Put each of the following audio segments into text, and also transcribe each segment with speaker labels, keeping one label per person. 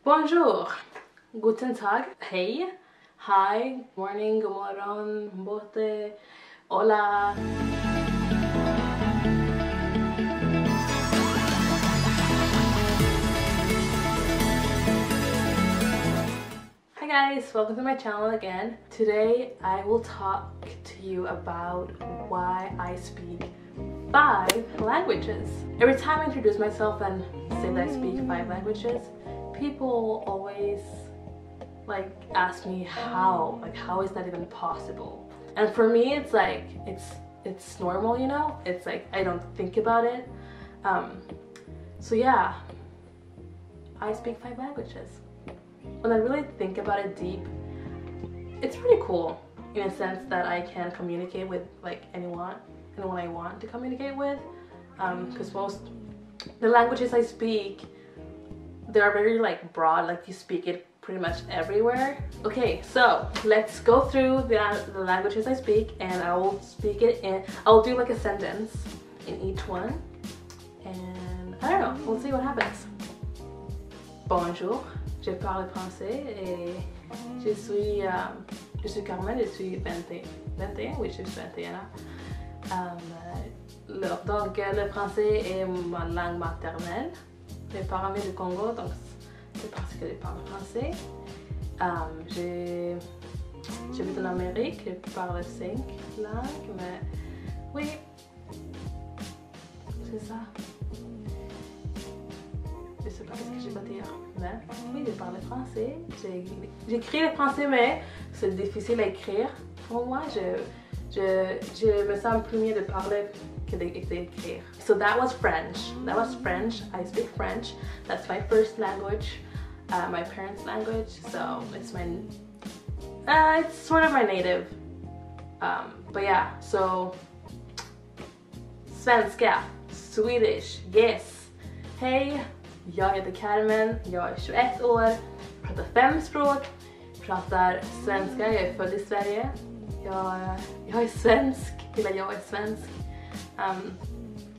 Speaker 1: Bonjour, guten tag, hej, hi, morning, god morgon, bote, hola. Hi guys, welcome to my channel again. Today I will talk to you about why I speak 5 languages. Every time I introduce myself and say that I speak 5 languages, people always ask me how is that even possible? And for me it's like it's normal, you know? It's like I don't think about it. So yeah, I speak 5 languages. When I really think about it deep, it's pretty cool in a sense that I can communicate with like anyone I want to communicate with, because most the languages I speak, they are very like broad, like you speak it pretty much everywhere. Okay, so let's go through the languages I speak, and I will speak it in, I'll do like a sentence in each one, and I don't know, we'll see what happens. Bonjour, je parle français et je suis Karmen, je suis 21, oui, je suis 21 ans. Donc le français est ma langue maternelle. Mes parents viennent du Congo, donc c'est parce que je parle français. J'habite en Amérique, je parle 5 langues, mais oui, c'est ça. Je sais pas ce que je vais dire, mais oui, je parle français. J'écris le français, mais c'est difficile à écrire. Pour moi, je me sens plus mieux de parler que d'écrire. So that was French. I speak French. That's my first language, my parents' language. So it's it's sort of my native. But yeah, so svenska, Swedish, yes. Hej, jag heter Karmen, jag är 21 år, pratar 5 språk, pratar svenska, jag är född i Sverige. Jag är svensk, eller jag är svensk.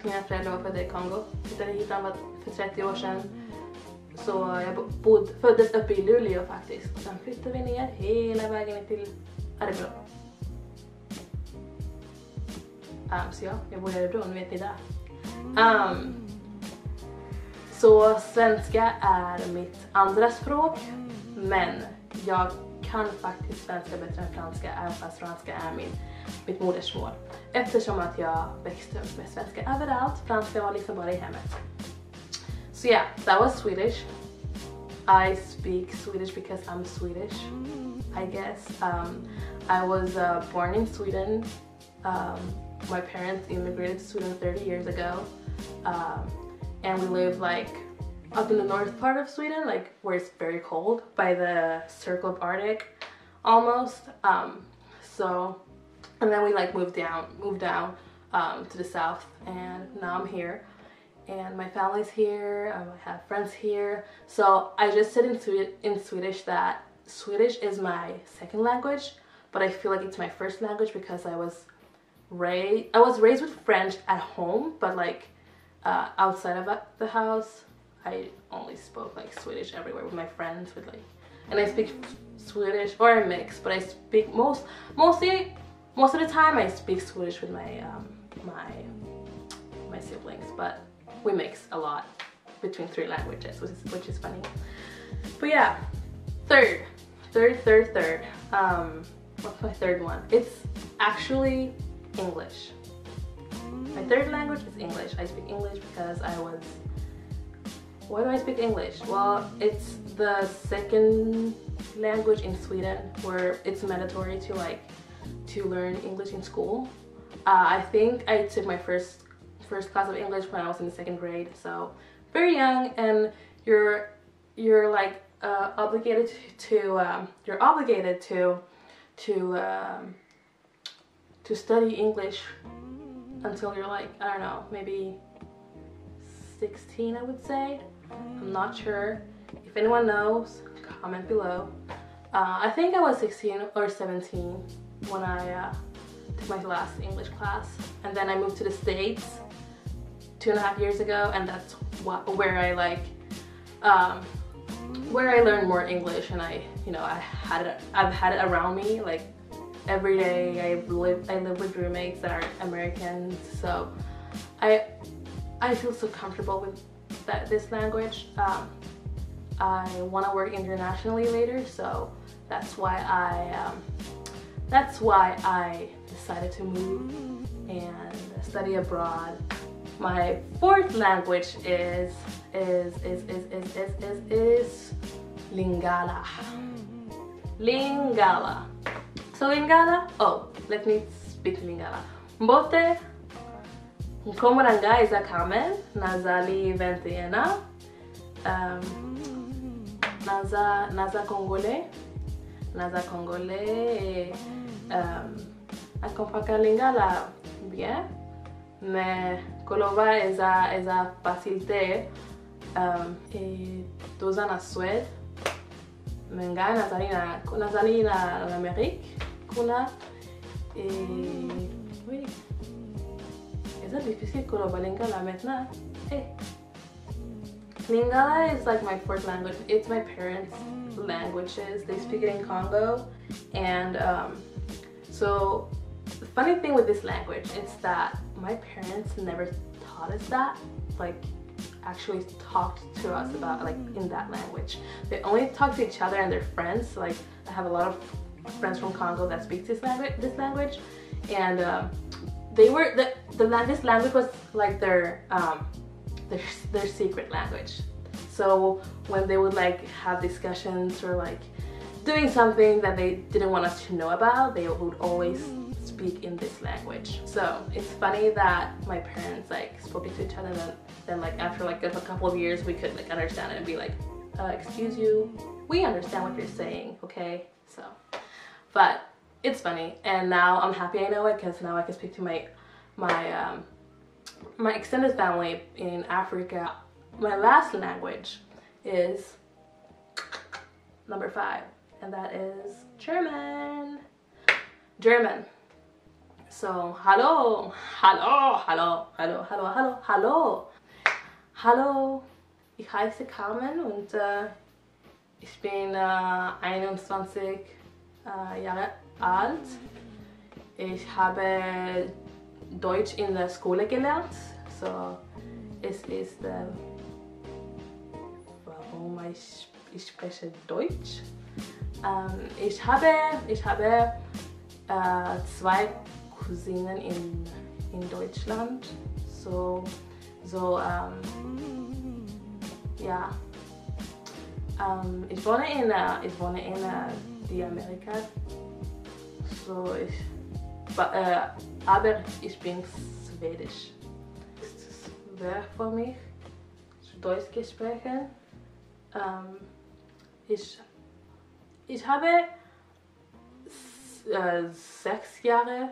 Speaker 1: Mina föräldrar var födda i Kongo. Flyttade hit för 30 år sedan. Så jag föddes uppe i Luleå faktiskt. Sen flyttade vi ner hela vägen till Örebro. Så ja, jag bor i Örebro, nu vet ni det. Så svenska är mitt andra språk, men jag kan faktiskt svenska bättre än franska, även fast franska är mitt modersmål. Eftersom att jag växte upp med svenska överallt, franska var liksom bara i hemmet. So yeah, that was Swedish. I speak Swedish because I'm Swedish, I guess. I was born in Sweden. My parents immigrated to Sweden 30 years ago. And we live like up in the north part of Sweden, like where it's very cold, by the circle of Arctic almost. And then we like moved down to the south, and now I'm here, and my family's here. I have friends here. So I just said in Swedish that Swedish is my second language, but I feel like it's my first language because I was raised with French at home, but like outside of the house, I only spoke like Swedish everywhere with my friends, and I speak Swedish or a mix, but I speak most of the time I speak Swedish with my siblings, but we mix a lot between 3 languages, which is funny. But yeah, third. What's my third one? It's actually English. My third language is English. I speak English because why do I speak English? Well, it's the second language in Sweden where it's mandatory to learn English in school. I think I took my first class of English when I was in the 2nd grade, so very young, and you're like obligated to study English until you're like, I don't know, maybe 16, I would say. I'm not sure. If anyone knows, comment below. I think I was 16 or 17 when I took my last English class, and then I moved to the States 2.5 years ago, and that's where I where I learned more English, and I've had it around me like every day. I live with roommates that are Americans, so I feel so comfortable with this language. I want to work internationally later, so that's why I decided to move and study abroad. My fourth language is Lingala. Lingala. So Lingala, oh, let me speak Lingala. Mbote, Komoranga is a Karmen, Nazali 21, Naza Congolais, a comprendre Lingala bien, mais Kolova is a facilité, et 2 ans à Suède, menga nazali na Amérique, kuna et oui. It's difficile Kolova Lingala maintenant. Hey. Lingala is like my fourth language. It's my parents' languages. They speak it in Congo, and so the funny thing with this language is that my parents never taught us that, like actually talked to us about like in that language. They only talk to each other and their friends. Like I have a lot of friends from Congo that speak this language, and this language was like their secret language. So when they would like have discussions or like doing something that they didn't want us to know about, they would always speak in this language. So it's funny that my parents like spoke to each other, and then like after like a couple of years we could like understand it and be like, excuse you, we understand what you're saying, okay? So, but it's funny, and now I'm happy I know it, because now I can speak to my extended family in Africa. My last language is number 5, and that is German. German. So hallo, hallo, hallo, hallo, hallo, hallo, hallo. Hallo, ich heiße Karmen und ich bin 21 Jahre alt. Ich habe Deutsch in der Schule gelernt, so es ist warum ich spreche Deutsch. Ich habe 2 Cousinen in Deutschland, ja. Ich wohne in die Amerika, so aber ich bin Schwedisch. Es ist schwer für mich, Deutsch zu sprechen. Ich habe 6 Jahre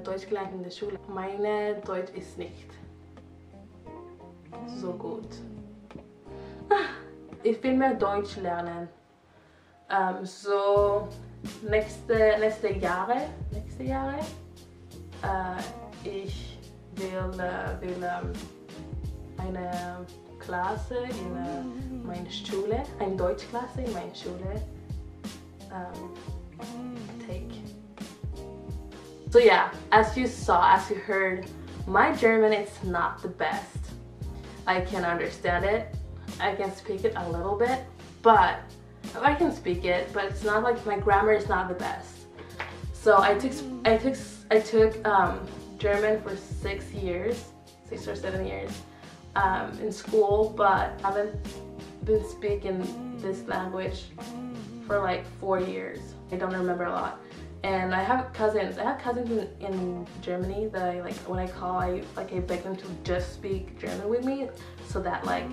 Speaker 1: Deutsch gelernt in der Schule. Meine Deutsch ist nicht so gut. Ich will mehr Deutsch lernen. So nächste Jahre, ich will eine Klasse in meiner Schule, eine Deutschklasse in meiner Schule take. So yeah, as you heard, my German is not the best. I can understand it, I can speak it a little bit, but I can speak it, but it's not like my grammar is not the best. So I took German for 6 or 7 years in school, but I haven't been speaking this language for like 4 years. I don't remember a lot. And I have cousins in Germany that I like, when I call, I beg them to just speak German with me, so that like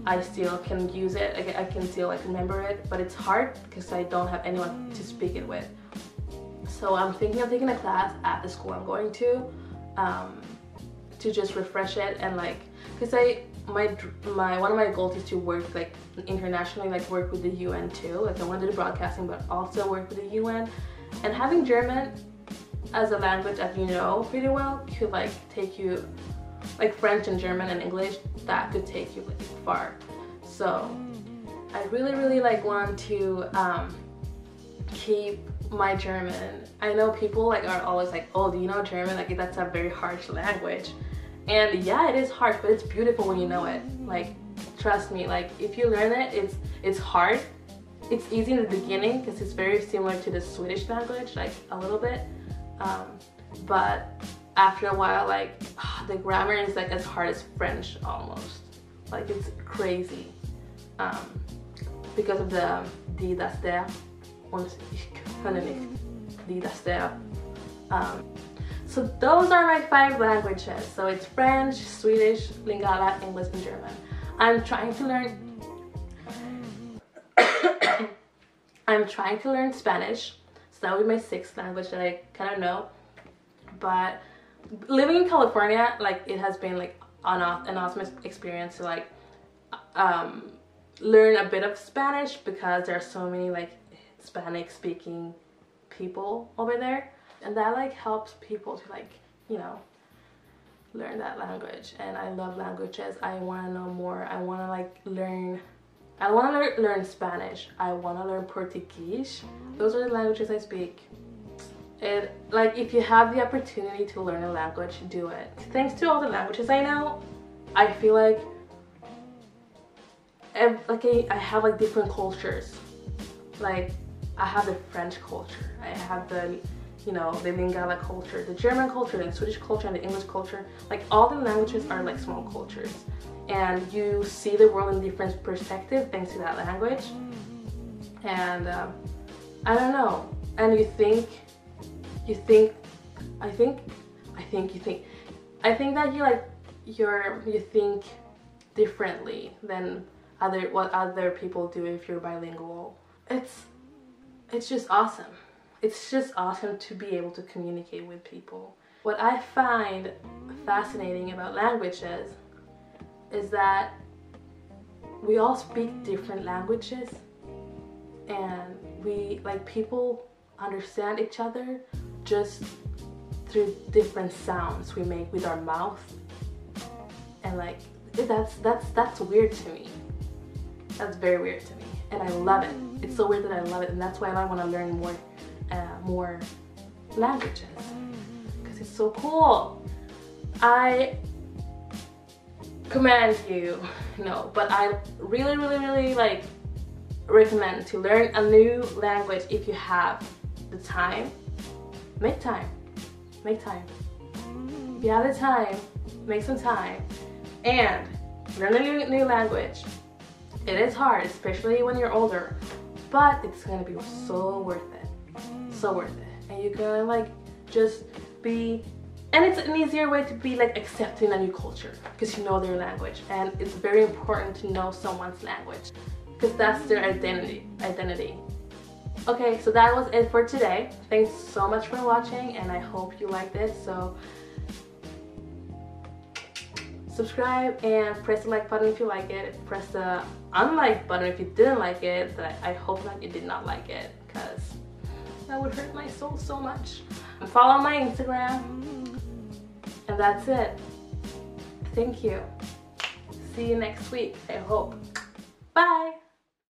Speaker 1: I still can use it. I can still like remember it, but it's hard because I don't have anyone to speak it with. So I'm thinking of taking a class at the school I'm going to just refresh it, and like, because one of my goals is to work like internationally, like work with the UN too. Like I want to do broadcasting, but also work with the UN. And having German as a language, as you know pretty well, could like take you, like French and German and English, that could take you like far. So I really like want to keep my German. I know people like are always like, oh, do you know German? Like that's a very harsh language. And yeah, it is harsh, but it's beautiful when you know it. Like, trust me, like if you learn it, it's hard. It's easy in the beginning because it's very similar to the Swedish language, like a little bit. But after a while, like the grammar is like as hard as French almost. Like it's crazy because of the die, das, der und ich kann nicht die, das, der. So those are my 5 languages. So it's French, Swedish, Lingala, English, and German. I'm trying to learn Spanish. So that would be my 6th language that I kind of know. But living in California, like it has been like an awesome experience to like learn a bit of Spanish because there are so many like Hispanic speaking people over there, and that like helps people to like, you know, learn that language. And I love languages. I want to know more. I want to like learn. I want to learn Spanish. I want to learn Portuguese. Those are the languages I speak. And like if you have the opportunity to learn a language, do it. Thanks to all the languages I know, I feel like I have like different cultures. Like I have the French culture, I have the, you know, the Lingala culture, the German culture, the Swedish culture, and the English culture. Like all the languages are like small cultures, and you see the world in different perspective thanks to that language. And I don't know. And I think that you think differently than what other people do if you're bilingual. It's just awesome. It's just awesome to be able to communicate with people. What I find fascinating about languages is that we all speak different languages, and we, like, people understand each other just through different sounds we make with our mouth. And like that's weird to me. That's very weird to me, and I love it. It's so weird that I love it, and that's why I want to learn more languages, because it's so cool. I commend you, no, but I really like recommend to learn a new language. If you have the time, make time. If you have the time, make some time and learn a new language. It is hard, especially when you're older, but it's gonna be so worth it. So worth it. And you can like just be, and it's an easier way to be like accepting a new culture because you know their language. And it's very important to know someone's language because that's their identity. Okay, so that was it for today. Thanks so much for watching, and I hope you liked it. So subscribe and press the like button if you like it. Press the unlike button if you didn't like it. But I hope that you did not like it, because that would hurt my soul so much. And follow my Instagram. And that's it. Thank you. See you next week, I hope. Bye!